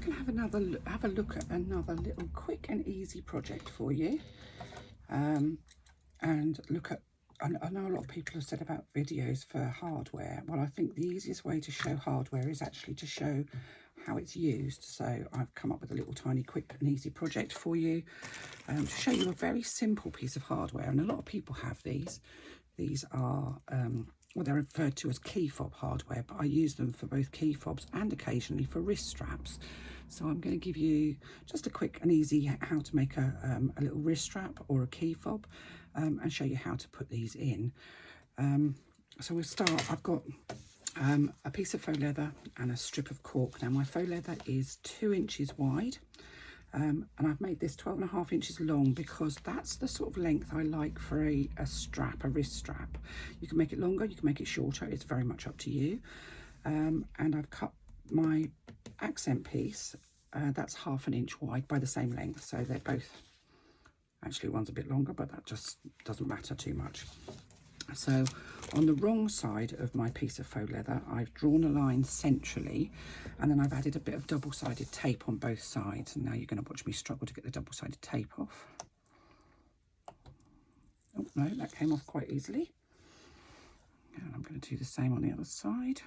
we're going to have a look at another little quick and easy project for you, and look at. I know a lot of people have said about videos for hardware. Well, I think the easiest way to show hardware is actually to show how it's used. So I've come up with a little tiny quick and easy project for you to show you a very simple piece of hardware. And a lot of people have these. These are, well, they're referred to as key fob hardware, but I use them for both key fobs and occasionally for wrist straps. So I'm going to give you just a quick and easy how to make a little wrist strap or a key fob, and show you how to put these in. So we'll start. I've got a piece of faux leather and a strip of cork. Now my faux leather is 2 inches wide, and I've made this 12.5 inches long because that's the sort of length I like for a strap, a wrist strap. You can make it longer, you can make it shorter, it's very much up to you. And I've cut my accent piece, that's 1/2 inch wide by the same length, so they're both, actually one's a bit longer, but that just doesn't matter too much. So on the wrong side of my piece of faux leather, I've drawn a line centrally, and then I've added a bit of double-sided tape on both sides. And now you're going to watch me struggle to get the double-sided tape off. Oh no, that came off quite easily. And I'm going to do the same on the other side.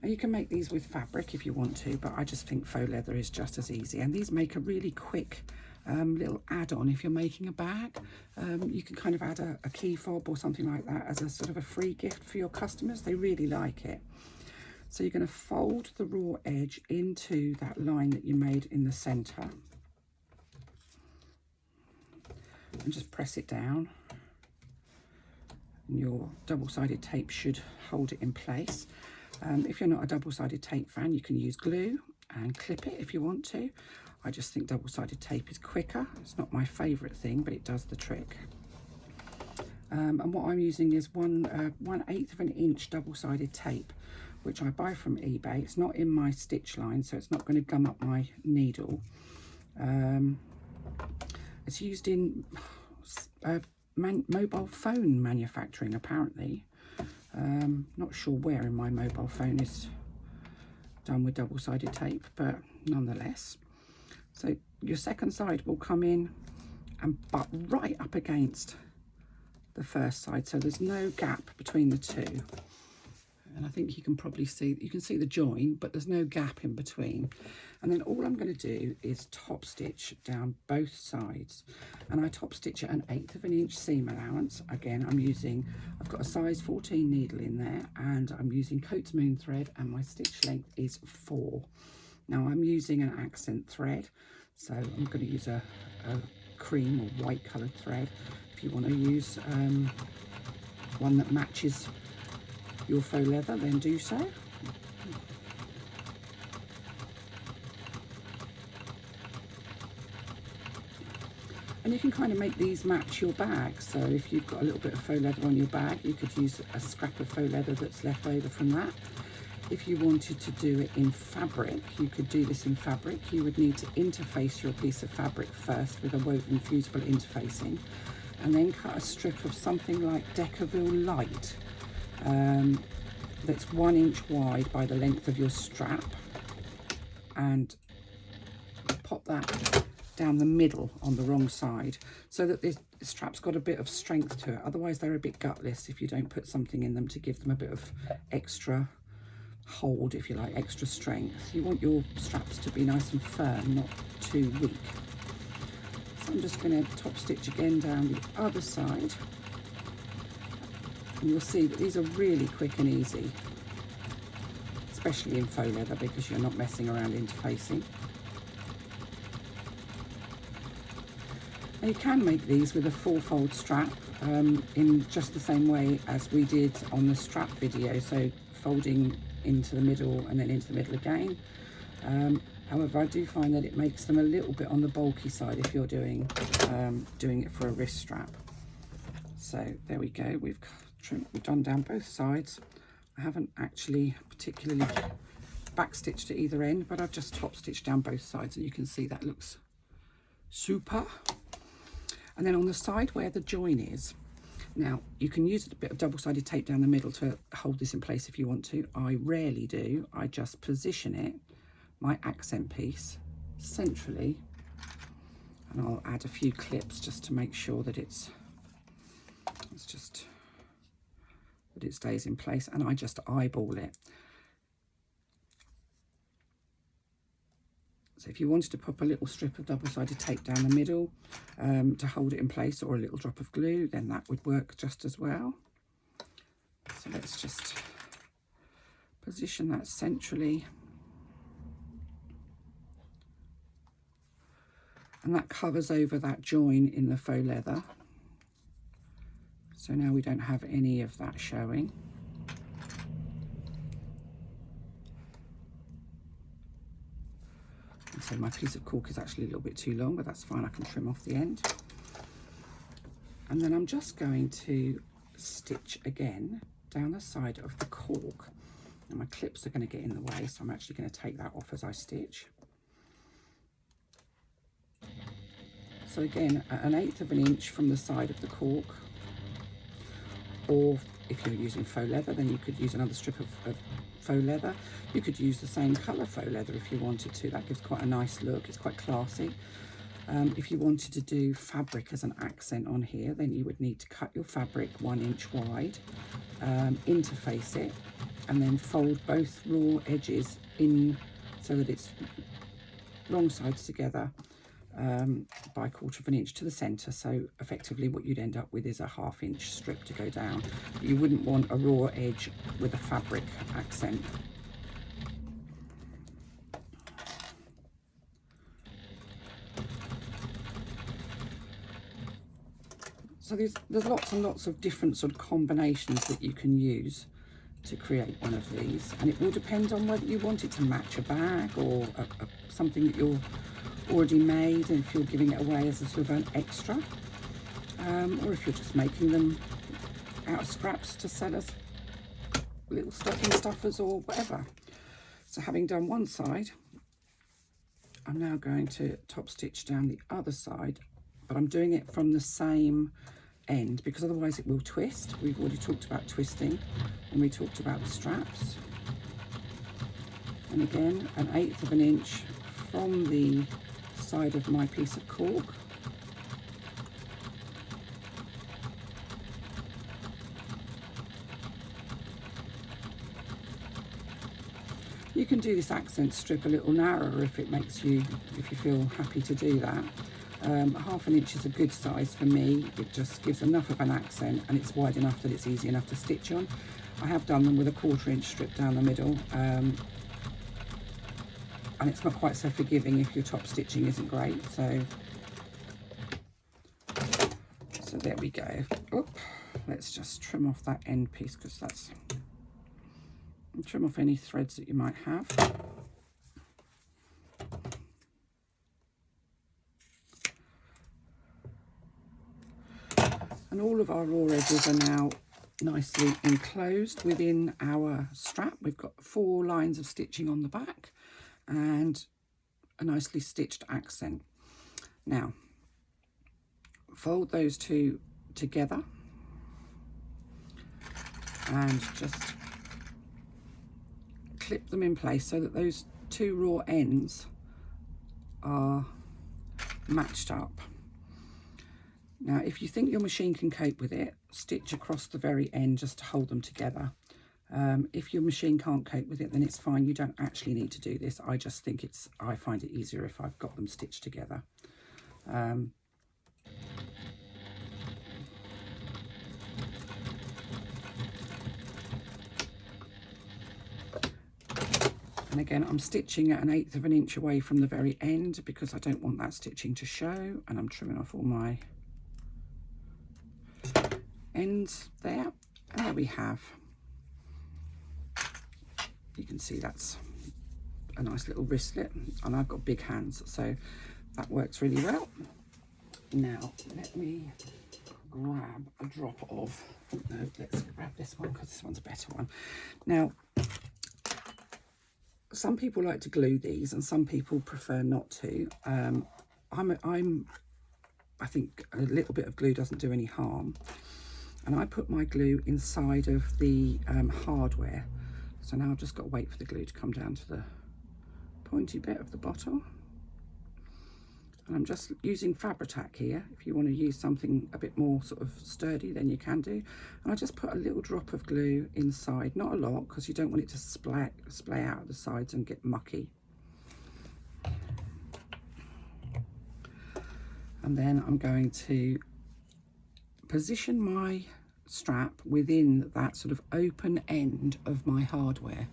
Now you can make these with fabric if you want to, but I just think faux leather is just as easy. And these make a really quick little add-on if you're making a bag. You can kind of add a key fob or something like that as a sort of a free gift for your customers. They really like it. So you're going to fold the raw edge into that line that you made in the center and just press it down, and your double-sided tape should hold it in place. If you're not a double-sided tape fan, you can use glue and clip it if you want to. I just think double-sided tape is quicker. It's not my favourite thing, but it does the trick. And what I'm using is 1/8 of an inch double-sided tape, which I buy from eBay. It's not in my stitch line, so it's not going to gum up my needle. It's used in mobile phone manufacturing, apparently. Not sure where in my mobile phone is done with double-sided tape, but nonetheless. So your second side will come in and butt right up against the first side, so there's no gap between the two. And I think you can probably see, you can see the join, but there's no gap in between. And then all I'm going to do is top stitch down both sides. And I top stitch at 1/8 of an inch seam allowance. Again, I've got a size 14 needle in there, and I'm using Coats Moon thread, and my stitch length is 4. Now I'm using an accent thread, so I'm going to use a cream or white coloured thread. If you want to use one that matches your faux leather, then do so. And you can kind of make these match your bag. So if you've got a little bit of faux leather on your bag, you could use a scrap of faux leather that's left over from that. If you wanted to do it in fabric, you could do this in fabric. You would need to interface your piece of fabric first with a woven fusible interfacing, and then cut a strip of something like Decaville Light that's 1 inch wide by the length of your strap, and pop that down the middle on the wrong side so that this strap's got a bit of strength to it. Otherwise they're a bit gutless if you don't put something in them to give them a bit of extra hold, if you like, extra strength. You want your straps to be nice and firm, not too weak. So I'm just going to top stitch again down the other side, and you'll see that these are really quick and easy, especially in faux leather because you're not messing around interfacing. Now you can make these with a 4-fold strap in just the same way as we did on the strap video, so folding into the middle and then into the middle again. However, I do find that it makes them a little bit on the bulky side if you're doing it for a wrist strap. So there we go, we've done down both sides. I haven't actually particularly back stitched at either end, but I've just top stitched down both sides, and you can see that looks super. And then on the side where the join is, Now, you can use a bit of double-sided tape down the middle to hold this in place if you want to. I rarely do. I just position it, my accent piece, centrally, and I'll add a few clips just to make sure that it stays in place, and I just eyeball it. So if you wanted to pop a little strip of double-sided tape down the middle to hold it in place, or a little drop of glue, then that would work just as well. So let's just position that centrally. And that covers over that join in the faux leather. So now we don't have any of that showing. And so my piece of cork is actually a little bit too long, but that's fine, I can trim off the end. And then I'm just going to stitch again down the side of the cork. And my clips are going to get in the way, so I'm actually going to take that off as I stitch. So again, at 1/8 of an inch from the side of the cork, or if you're using faux leather, then you could use another strip of faux leather. You could use the same colour faux leather if you wanted to. That gives quite a nice look, it's quite classy. If you wanted to do fabric as an accent on here, then you would need to cut your fabric 1 inch wide, interface it, and then fold both raw edges in so that it's wrong sides together by 1/4 of an inch to the centre. So effectively what you'd end up with is a 1/2 inch strip to go down. You wouldn't want a raw edge with a fabric accent. So there's lots and lots of different sort of combinations that you can use to create one of these, and it will depend on whether you want it to match a bag or something that you're already made, and if you're giving it away as a sort of an extra, or if you're just making them out of scraps to sell as little stocking stuffers or whatever. So having done one side, I'm now going to top stitch down the other side, but I'm doing it from the same end because otherwise it will twist. We've already talked about twisting and we talked about the straps. And again, 1/8 of an inch from the side of my piece of cork. You can do this accent strip a little narrower if it makes you, if you feel happy to do that. 1/2 an inch is a good size for me. It just gives enough of an accent and it's wide enough that it's easy enough to stitch on. I have done them with a 1/4 inch strip down the middle, and it's not quite so forgiving if your top stitching isn't great. So there we go. Oop, let's just trim off that end piece because that's, trim off any threads that you might have. And all of our raw edges are now nicely enclosed within our strap. We've got 4 lines of stitching on the back and a nicely stitched accent. Now, fold those two together and just clip them in place so that those 2 raw ends are matched up. Now, if you think your machine can cope with it, stitch across the very end just to hold them together. If your machine can't cope with it, then it's fine. You don't actually need to do this. I just think I find it easier if I've got them stitched together. And again, I'm stitching at 1/8 of an inch away from the very end because I don't want that stitching to show, and I'm trimming off all my ends there. And there we have, you can see that's a nice little wristlet, and I've got big hands, so that works really well. Now let me grab a drop of, no, let's grab this one because this one's a better one. Now, some people like to glue these and some people prefer not to. I think a little bit of glue doesn't do any harm. And I put my glue inside of the hardware. So now I've just got to wait for the glue to come down to the pointy bit of the bottle. And I'm just using Fabri-Tac here. If you want to use something a bit more sort of sturdy, then you can do. And I just put a little drop of glue inside, not a lot, because you don't want it to splay out of the sides and get mucky. And then I'm going to position my strap within that sort of open end of my hardware.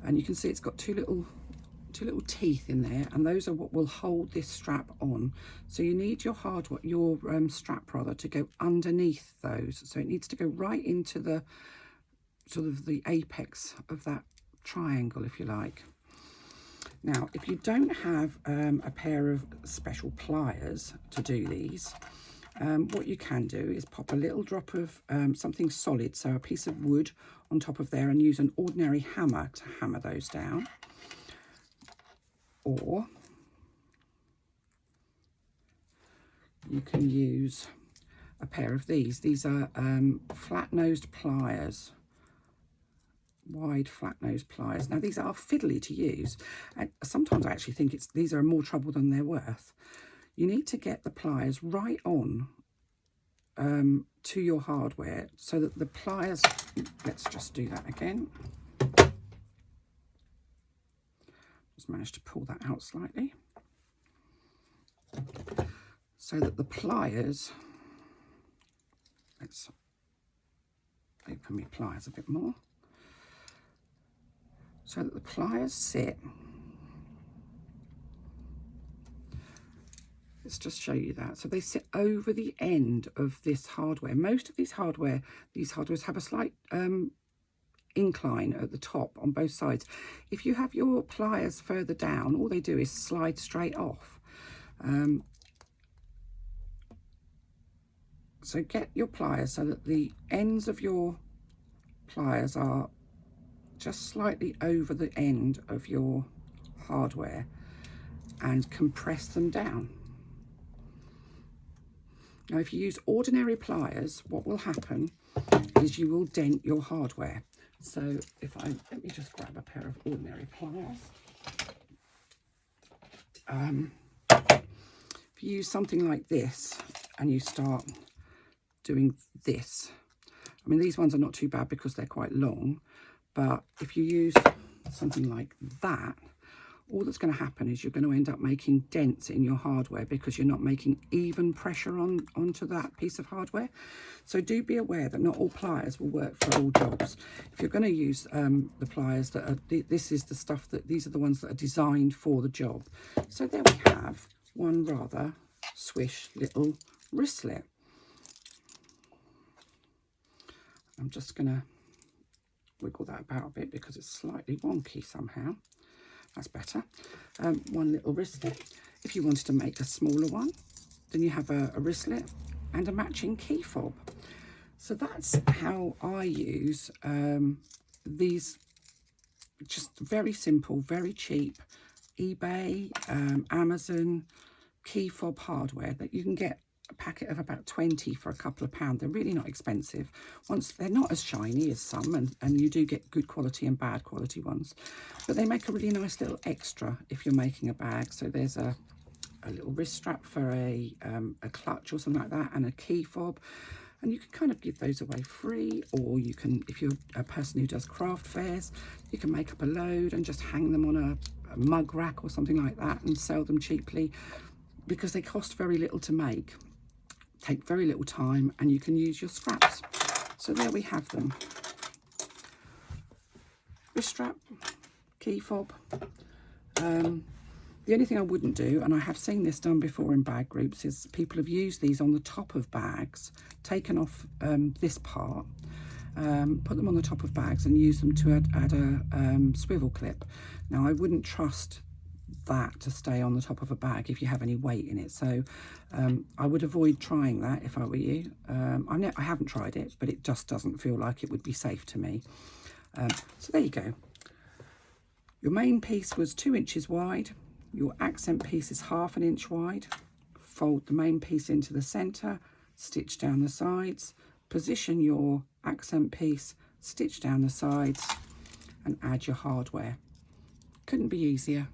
And you can see it's got two little teeth in there, and those are what will hold this strap on. So you need your strap rather to go underneath those. So it needs to go right into the sort of the apex of that triangle, if you like. Now, if you don't have a pair of special pliers to do these, what you can do is pop a little drop of something solid, so a piece of wood on top of there, and use an ordinary hammer to hammer those down. Or you can use a pair of these. These are flat-nosed pliers, wide flat-nosed pliers. Now these are fiddly to use, and sometimes I actually think these are more trouble than they're worth. You need to get the pliers right on to your hardware so that the pliers, let's just do that again. Just managed to pull that out slightly. So that the pliers, let's open my pliers a bit more. So that the pliers sit, let's just show you that. So they sit over the end of this hardware. Most of these hardwares have a slight incline at the top on both sides. If you have your pliers further down, all they do is slide straight off. So get your pliers so that the ends of your pliers are just slightly over the end of your hardware, and compress them down. Now, if you use ordinary pliers, what will happen is you will dent your hardware. So let me just grab a pair of ordinary pliers. If you use something like this and you start doing this, I mean, these ones are not too bad because they're quite long, but if you use something like that, all that's going to happen is you're going to end up making dents in your hardware because you're not making even pressure onto that piece of hardware. So do be aware that not all pliers will work for all jobs. If you're going to use the pliers that are, these are the ones that are designed for the job. So there we have one rather swish little wristlet. I'm just going to wiggle that about a bit because it's slightly wonky somehow. That's better. One little wristlet. If you wanted to make a smaller one, then you have a wristlet and a matching key fob. So that's how I use these just very simple, very cheap eBay, Amazon key fob hardware that you can get a packet of about 20 for a couple of pounds. They're really not expensive. Once they're not as shiny as some, and you do get good quality and bad quality ones, but they make a really nice little extra if you're making a bag. So there's a little wrist strap for a clutch or something like that, and a key fob, and you can kind of give those away free, or you can, if you're a person who does craft fairs, you can make up a load and just hang them on a mug rack or something like that and sell them cheaply because they cost very little to make, take very little time, and you can use your scraps. So there we have them. Wrist strap, key fob. The only thing I wouldn't do, and I have seen this done before in bag groups, is people have used these on the top of bags, taken off this part, put them on the top of bags and use them to add a swivel clip. Now, I wouldn't trust that to stay on the top of a bag if you have any weight in it, so I would avoid trying that if I were you. I haven't tried it, but it just doesn't feel like it would be safe to me. So there you go. Your main piece was 2 inches wide. Your accent piece is 1/2 inch wide. Fold the main piece into the center, stitch down the sides, position your accent piece, stitch down the sides and add your hardware. Couldn't be easier.